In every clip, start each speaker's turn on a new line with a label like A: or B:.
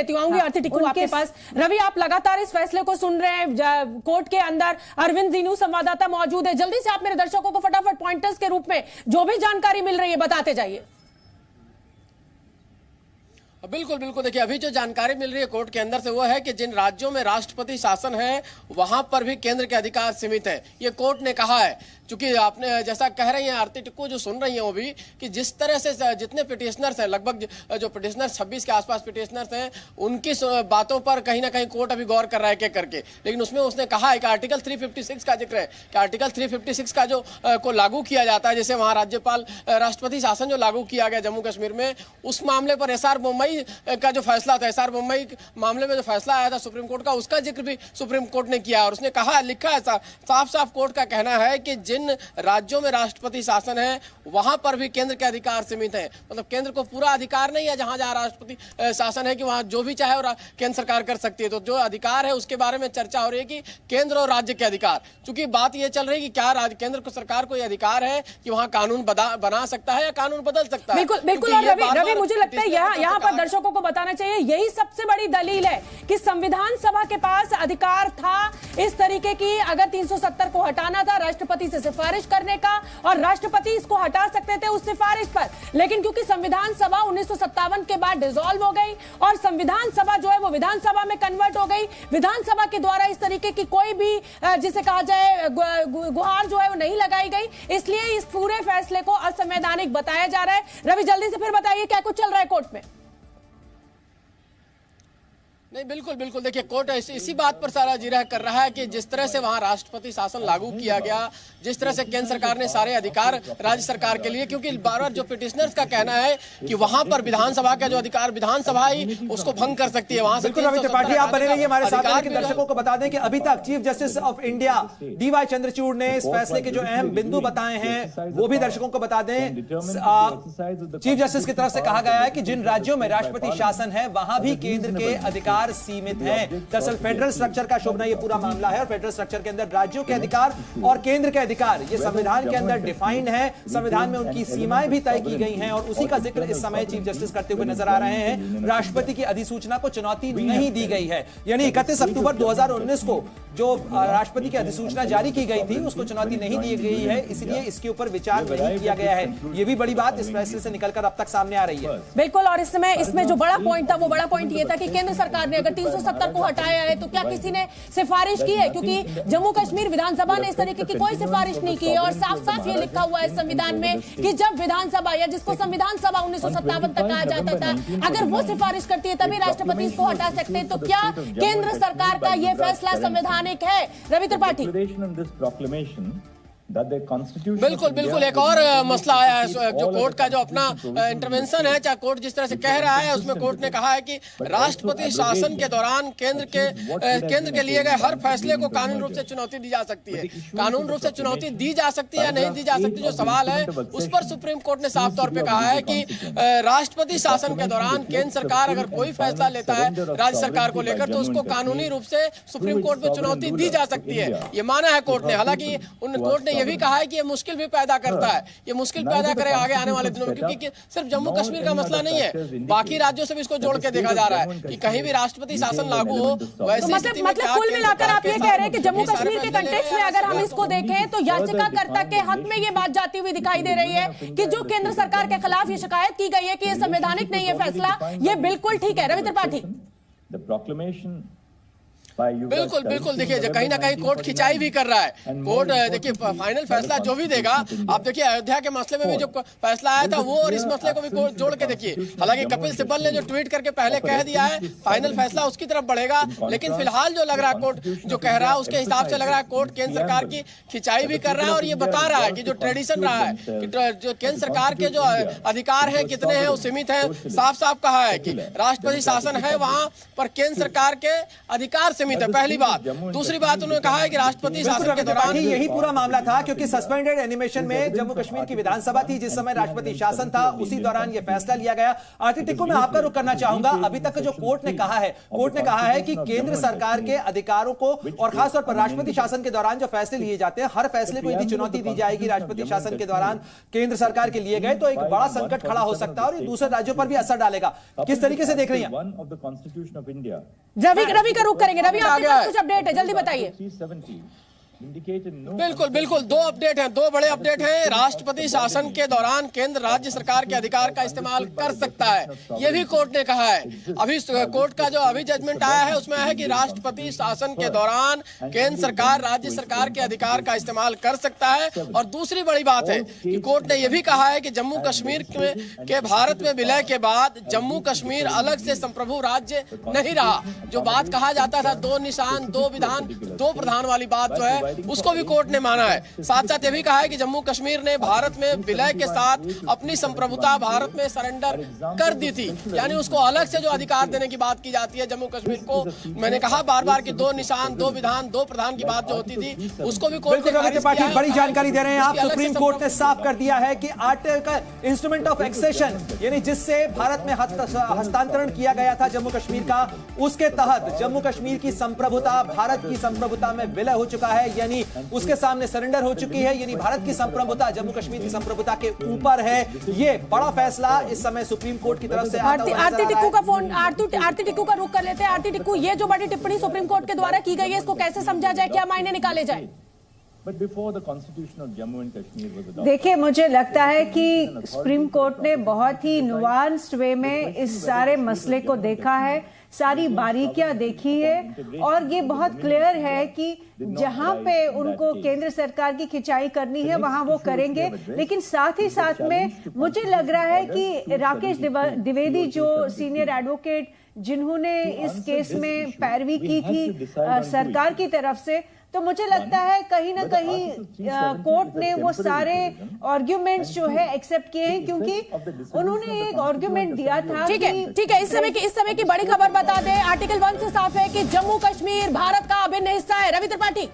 A: लेती हूँ, आऊंगी आरती टिक्कू आपके पास। रवि, आप लगातार इस फैसले को सुन रहे हैं, कोर्ट के अंदर अरविंद जीनू संवाददाता मौजूद है, जल्दी से आप मेरे दर्शकों को फटाफट पॉइंटर्स के रूप में जो भी जानकारी मिल रही है बताते जाइए।
B: बिल्कुल बिल्कुल, देखिए अभी जो जानकारी मिल रही है कोर्ट के अंदर से वो है कि जिन राज्यों में राष्ट्रपति शासन है वहां पर भी केंद्र के अधिकार सीमित है, ये कोर्ट ने कहा है। क्योंकि आपने जैसा कह रही हैं आरती टिक्कू, जो सुन रही हैं वो भी, कि जिस तरह से जितने पिटिशनर्स हैं, लगभग जो पिटिशनर्स 26 के आसपास पिटिशनर्स हैं, उनकी बातों पर कहीं ना कहीं कोर्ट अभी गौर कर रहा है एक करके। लेकिन उसमें उसने कहा है कि आर्टिकल 356 का जिक्र है कि आर्टिकल 356 का जो को लागू किया जाता है, जैसे वहाँ राज्यपाल राष्ट्रपति शासन जो लागू किया गया जम्मू कश्मीर में, उस मामले पर एसआर मुंबई का जो फैसला था, एसआर मुंबई मामले में जो फैसला आया था सुप्रीम कोर्ट का, उसका जिक्र भी सुप्रीम कोर्ट ने किया। और उसने कहा, लिखा है साफ साफ कोर्ट का कहना है कि जिन राज्यों में राष्ट्रपति शासन है वहां पर भी केंद्र के अधिकार सीमित है। मतलब केंद्र को पूरा अधिकार नहीं है, जहां जहां राष्ट्रपति शासन है कि वहां जो भी चाहे और केंद्र सरकार कर सकती है। तो जो अधिकार है उसके बारे में चर्चा हो रही है कि केंद्र और राज्य के अधिकार, चूंकि बात यह चल रही है कि क्या केंद्र को सरकार को यह अधिकार है कि वहां कानून बना सकता है या कानून बदल सकता है।
A: बिल्कुल बिल्कुल। और रवि, मुझे लगता है यहाँ पर दर्शकों को बताना चाहिए, यही सबसे बड़ी दलील है कि संविधान सभा के पास अधिकार था इस तरीके की, अगर 370 को हटाना था, राष्ट्रपति से सिफारिश करने का, और राष्ट्रपति इसको हटा सकते थे उस सिफारिश पर। लेकिन क्योंकि संविधान सभा 1957 के बाद डिसॉल्व हो गई और संविधान सभा जो है वो विधानसभा में कन्वर्ट हो गई, विधानसभा के द्वारा इस तरीके की कोई भी जिसे कहा जाए गुहार जो है वो नहीं लगाई गई, इसलिए इस पूरे फैसले को असंवैधानिक बताया जा रहा है। रवि, जल्दी से फिर बताइए क्या कुछ चल रहा है कोर्ट में।
B: नहीं, बिल्कुल बिल्कुल, देखिए कोर्ट इसी बात पर सारा जिरह कर रहा है कि जिस तरह से वहां राष्ट्रपति शासन लागू किया गया, जिस तरह से केंद्र सरकार ने सारे अधिकार राज्य सरकार के लिए, क्योंकि बार बार जो पिटिशनर्स का कहना है कि वहां पर विधानसभा का जो अधिकार, विधानसभा ही उसको भंग कर सकती है। वहां से
C: बिल्कुल, रवि त्रिपाठी आप बने रहिए हमारे साथ। लेकिन दर्शकों को बता दें कि अभी तक chief justice of India DY Chandrachud ने इस फैसले के जो अहम बिंदु बताए हैं वो भी दर्शकों को बता दें। चीफ जस्टिस की तरफ से कहा गया है कि जिन राज्यों में राष्ट्रपति शासन है वहां भी केंद्र के अधिकार सीमित है। दरअसल फेडरल स्ट्रक्चर का शोभना ये पूरा मामला है और फेडरल स्ट्रक्चर के अंदर राज्यों के अधिकार और केंद्र के अधिकार ये संविधान के अंदर डिफाइंड है, संविधान में उनकी सीमाएं भी तय की गई हैं और उसी का जिक्र इस समय चीफ जस्टिस करते हुए नजर आ रहे हैं। राष्ट्रपति की अधिसूचना को चुनौती नहीं दी गई है, यानी 31 अक्टूबर 2019 को जो राष्ट्रपति की अधिसूचना जारी की गई थी उसको चुनौती नहीं दी गई है, इसलिए इसके ऊपर विचार नहीं किया गया है। यह भी बड़ी बात इस फैसले से निकलकर अब तक सामने आ रही है।
A: बिल्कुल, और इसमें जो बड़ा पॉइंट था वो बड़ा पॉइंट ये था कि केंद्र सरकार ने अगर 370 को हटाया है तो क्या किसी ने सिफारिश की है, क्योंकि जम्मू कश्मीर विधानसभा ने इस तरीके की कोई सिफारिश नहीं की है और साफ साफ ये लिखा हुआ है संविधान में कि जब विधानसभा या जिसको संविधान सभा 1957 तक कहा जाता था, अगर वो सिफारिश करती है तभी राष्ट्रपति इसको हटा सकते हैं। तो क्या केंद्र सरकार का ये फैसला संवैधानिक है? रवि त्रिपाठी,
B: बिल्कुल बिल्कुल, एक और मसला आया है जो कोर्ट का जो अपना इंटरवेंशन है, चाहे कोर्ट जिस तरह से कह रहा है उसमें कोर्ट ने कहा है कि राष्ट्रपति शासन के दौरान केंद्र के लिए गए हर फैसले को कानून रूप से चुनौती दी जा सकती है। कानून रूप से चुनौती दी जा सकती है या नहीं दी जा सकती, जो सवाल है उस पर सुप्रीम कोर्ट ने साफ तौर पर कहा है कि राष्ट्रपति शासन के दौरान केंद्र सरकार अगर कोई फैसला लेता है राज्य सरकार को लेकर तो उसको कानूनी रूप से सुप्रीम कोर्ट में चुनौती दी जा सकती है, ये माना है कोर्ट ने। हालांकि कोर्ट ने यह भी कहा है कि ये मुश्किल भी पैदा करता है, ये मुश्किल पैदा करे आगे आने वाले दिनों में, क्योंकि सिर्फ जम्मू कश्मीर का मसला नहीं है, बाकी राज्यों से भी इसको जोड़ के देखा जा रहा है कि कहीं भी राष्ट्रपति शासन लागू हो। वैसे
A: मतलब कुल मिलाकर आप ये कह रहे हैं कि जम्मू कश्मीर के कंटेक्स्ट में अगर हम इसको देखें तो याचिकाकर्ता के हक में ये बात जाती हुई दिखाई दे रही है कि जो केंद्र सरकार के खिलाफ ये शिकायत की गई है कि ये संवैधानिक नहीं है फैसला, ये बिल्कुल ठीक है। रवि त्रिपाठी,
B: बिल्कुल बिल्कुल, देखिए कहीं ना कहीं कोर्ट खिंचाई भी कर रहा है। कोर्ट देखिए फाइनल फैसला जो भी देगा, आप देखिए अयोध्या के मसले में भी जो फैसला आया था वो और इस मसले को भी कोर्ट जोड़ के देखिए। हालांकि कपिल सिब्बल ने जो ट्वीट करके पहले कह दिया है फाइनल फैसला उसकी तरफ बढ़ेगा, लेकिन फिलहाल जो लग रहा है कोर्ट जो कह रहा है उसके हिसाब से लग रहा है कोर्ट केंद्र सरकार की खिंचाई भी कर रहा है और ये बता रहा है कि जो ट्रेडिशन रहा है कि जो केंद्र सरकार के जो अधिकार है कितने हैं वो सीमित है। साफ साफ कहा है कि राष्ट्रपति शासन है वहां पर केंद्र सरकार के अधिकार सीमित है, पहली बात। दूसरी बात उन्होंने कहा है कि राष्ट्रपति शासन के दौरान
C: यही पूरा मामला था, क्योंकि सस्पेंडेड एनिमेशन में जम्मू कश्मीर की विधानसभा थी जिस समय राष्ट्रपति शासन था, उसी दौरान यह फैसला लिया गया। आरती टिक्कू, मैं आपका रुख करना चाहूंगा। अभी तक जो कोर्ट ने कहा है कि केंद्र सरकार के अधिकारों को और खासतौर पर राष्ट्रपति शासन के दौरान जो फैसले लिए जाते हैं, हर फैसले को यदि चुनौती दी जाएगी राष्ट्रपति शासन के दौरान केंद्र सरकार के लिए गए, तो एक बड़ा संकट खड़ा हो सकता है और ये दूसरे राज्यों पर भी असर डालेगा। किस तरीके से देख रही हैं?
A: रवि का रुख करेंगे। रवि, आपके पास कुछ अपडेट है, जल्दी बताइए।
B: बिल्कुल बिल्कुल, दो अपडेट हैं, दो बड़े अपडेट हैं। राष्ट्रपति शासन के दौरान केंद्र राज्य सरकार के अधिकार का इस्तेमाल कर सकता है, यह भी कोर्ट ने कहा है। अभी कोर्ट का जो अभी जजमेंट आया है उसमें है कि राष्ट्रपति शासन के दौरान केंद्र सरकार राज्य सरकार के अधिकार का इस्तेमाल कर सकता है। और दूसरी बड़ी बात है कि कोर्ट ने यह भी कहा है कि जम्मू कश्मीर के भारत में विलय के बाद जम्मू कश्मीर अलग से संप्रभु राज्य नहीं रहा। जो बात कहा जाता था दो निशान दो विधान दो प्रधान वाली बात जो है, उसको भी कोर्ट ने माना है। साथ साथ ये भी कहा है कि जम्मू कश्मीर ने भारत में विलय के साथ अपनी संप्रभुता भारत में सरेंडर कर दी थी, यानी उसको अलग से जो अधिकार देने की बात की जाती है जम्मू कश्मीर को। मैंने कहा बार बार कि दो निशान दो विधान दो प्रधान की बात जो होती थी उसको भी कोर्ट ने खारिज किया है।
C: बड़ी जानकारी दे रहे हैं आप। सुप्रीम कोर्ट ने साफ कर दिया है कि आर्टिकल इंस्ट्रूमेंट ऑफ एक्सेशन, यानी जिससे भारत में हस्तांतरण किया गया था जम्मू कश्मीर का, उसके तहत जम्मू कश्मीर की संप्रभुता भारत की संप्रभुता में विलय हो चुका है, यानी उसके सामने सरेंडर हो चुकी है। यानी भारत की संप्रभुता जम्मू कश्मीर की संप्रभुता के ऊपर है। ये बड़ा फैसला इस समय सुप्रीम कोर्ट की तरफ से
A: आरती टिक्कू का फोन, आरती टिक्कू का रुख कर लेते हैं। आरती टिक्कू, ये जो बड़ी टिप्पणी सुप्रीम कोर्ट के द्वारा की गई है, इसको कैसे समझा जाए, क्या मायने निकाले जाए?
D: देखिए, मुझे लगता है कि सुप्रीम कोर्ट ने बहुत ही नुआंस्ड वे में इस सारे मसले को देखा है, सारी बारीकियां देखी है और ये बहुत क्लियर है कि जहां पे उनको केंद्र सरकार की खिंचाई करनी है वहां वो करेंगे। लेकिन साथ ही साथ में मुझे लग रहा है कि राकेश द्विवेदी जो सीनियर एडवोकेट जिन्होंने इस केस में पैरवी की थी सरकार की तरफ से, तो मुझे लगता है कहीं ना कहीं कोर्ट ने वो सारे आर्ग्यूमेंट्स जो है एक्सेप्ट किए हैं, क्योंकि उन्होंने एक आर्ग्यूमेंट दिया था।
A: ठीक है, इस समय की बड़ी खबर बता दें। आर्टिकल 1 से साफ है कि जम्मू कश्मीर भारत का अभिन्न हिस्सा है। रवि त्रिपाठी,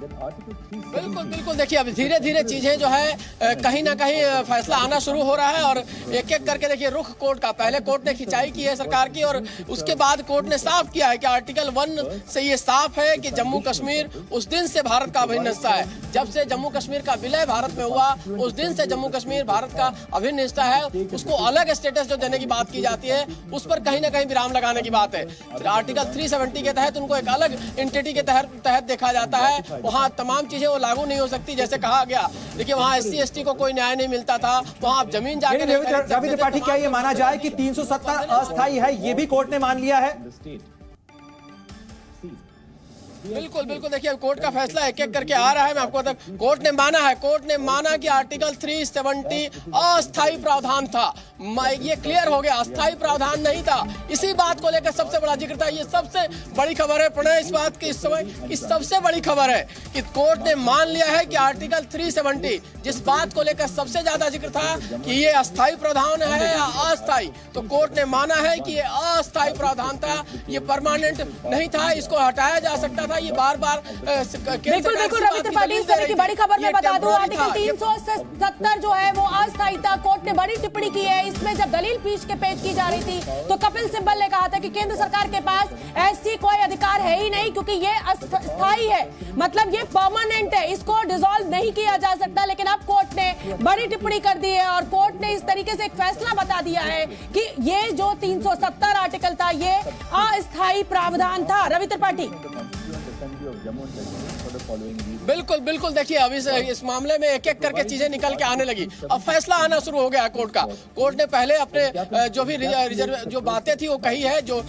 B: बिल्कुल देखिए, अब धीरे धीरे चीजें जो है कहीं ना कहीं फैसला आना शुरू हो रहा है और एक एक करके देखिए रुख कोर्ट का, पहले कोर्ट ने खिंचाई की है सरकार की और उसके बाद कोर्ट ने साफ किया है कि आर्टिकल 1 से ये साफ है कि जम्मू कश्मीर उस दिन से भारत का अभिन्न हिस्सा है। जब से जम्मू कश्मीर का विलय भारत में हुआ उस दिन से जम्मू कश्मीर भारत का अभिन्न हिस्सा है। उसको अलग स्टेटस जो देने की बात की जाती है उस पर कहीं ना कहीं विराम लगाने की बात है। आर्टिकल 370 के तहत उनको एक अलग एंटिटी के तहत देखा जाता है। वहाँ तमाम चीजें वो लागू नहीं हो सकती जैसे कहा गया। देखिए, वहाँ SC ST को कोई न्याय नहीं मिलता था, वहाँ आप जमीन जाके
C: रवि त्रिपाठी, क्या ये माना जाए कि 370 अस्थायी है, ये भी कोर्ट ने मान लिया है?
B: बिल्कुल देखिए, कोर्ट का फैसला एक एक करके आ रहा है। मैं आपको बता, कोर्ट ने माना कि आर्टिकल 370 अस्थायी प्रावधान था। ये क्लियर हो गया, अस्थायी प्रावधान नहीं था। इसी बात को लेकर सबसे बड़ा जिक्र था। ये सबसे बड़ी खबर है प्रणय इस बात की, इस समय की सबसे बड़ी खबर है कि कोर्ट ने मान लिया है कि आर्टिकल 370 जिस बात को लेकर सबसे ज्यादा जिक्र था कि ये अस्थायी प्रावधान है या अस्थायी, तो कोर्ट ने माना है कि ये अस्थायी प्रावधान था, ये परमानेंट नहीं था, इसको हटाया जा सकता था। ये बार-बार
A: बिल्कुल रवि त्रिपाठी, इस तरह की बड़ी खबर मैं बता दूं, आर्टिकल 370 जो है वो अस्थायी था। कोर्ट ने बड़ी टिप्पणी की है। इसमें जब दलील पेश की जा रही थी तो कपिल सिब्बल ने कहा था कि केंद्र सरकार के पास ऐसी कोई अधिकार है ही नहीं, क्योंकि ये अस्थायी है, मतलब ये परमानेंट है, इसको डिसॉल्व नहीं किया जा सकता। लेकिन अब कोर्ट ने बड़ी टिप्पणी कर दी है और कोर्ट ने इस तरीके से एक फैसला बता दिया है कि ये जो 370 आर्टिकल था ये अस्थायी प्रावधान था। रवि त्रिपाठी,
B: बिल्कुल देखिए, अब इस मामले में एक एक करके चीजें निकल के आने लगी। अब फैसला आना शुरू हो गया कोर्ट का। कोर्ट ने पहले अपने जो भी रिजर्व जो बातें थी वो कही है, जो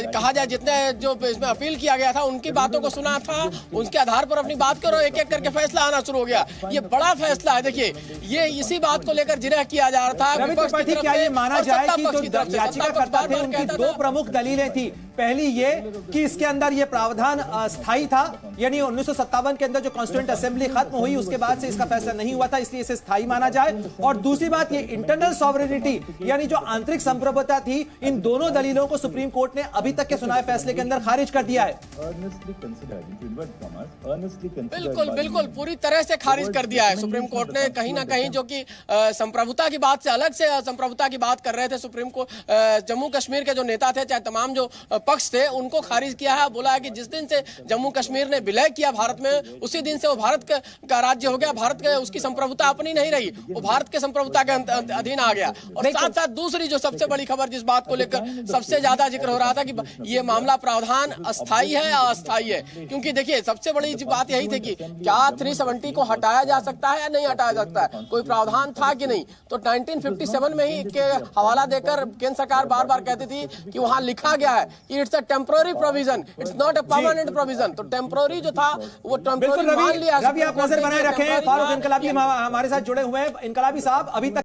B: कहा जाए जितने जो इसमें अपील किया गया था उनकी बातों को सुना था, उसके आधार पर अपनी बात करो, एक एक करके फैसला आना शुरू हो गया। ये बड़ा फैसला है। देखिए, ये इसी बात को लेकर जिरह किया जा रहा था।
C: क्या ये माना जाए कि जो याचिकाकर्ता थे उनकी दो प्रमुख दलीलें थी? पहली ये कि इसके अंदर ये प्रावधान स्थायी था, यानी 1957 के अंदर जो कॉन्स्टिट्यूएंट असेंबली खत्म हुई उसके बाद से इसका फैसला नहीं हुआ था, इसलिए इसे स्थायी माना जाए। और दूसरी बात ये इंटरनल सॉवरेनिटी यानी जो आंतरिक संप्रभुता थी, इन दोनों दलीलों को सुप्रीम कोर्ट ने अभी तक के सुनाए फैसले के अंदर खारिज कर दिया है।
B: बिल्कुल बिल्कुल पूरी तरह से खारिज कर दिया है सुप्रीम कोर्ट ने। कहीं ना कहीं जो कि संप्रभुता की बात से अलग से संप्रभुता की बात कर रहे थे सुप्रीम कोर्ट, जम्मू कश्मीर के जो नेता थे चाहे तमाम जो पक्ष थे उनको खारिज किया है। बोला है कि जिस दिन से जम्मू कश्मीर ने विलय किया भारत में, उसी दिन से वो भारत का राज्य हो गया, भारत के उसकी संप्रभुता अपनी नहीं रही, वो भारत के संप्रभुता के अधीन आ गया। और साथ साथ दूसरी जो सबसे बड़ी खबर जिस बात को लेकर सबसे ज्यादा जिक्र हो रहा था कि ये मामला प्रावधान अस्थायी है या अस्थायी है, क्योंकि देखिए सबसे बड़ी बात यही थी कि क्या 370 को हटाया जा सकता है या नहीं हटाया जा सकता है, कोई प्रावधान था कि नहीं। तो 1957 में ही के हवाला देकर केंद्र सरकार बार बार कहती थी कि वहां लिखा गया है कि it's a temporary provision, it's not a permanent provision. तो टेम्पररी जो था वो टेम्पररी मान लिया।
C: रवि आप नजर बनाए रखें, फारूक इनकलाबी हमारे साथ जुड़े हुए हैं। इनकलाबी साहब, अभी तक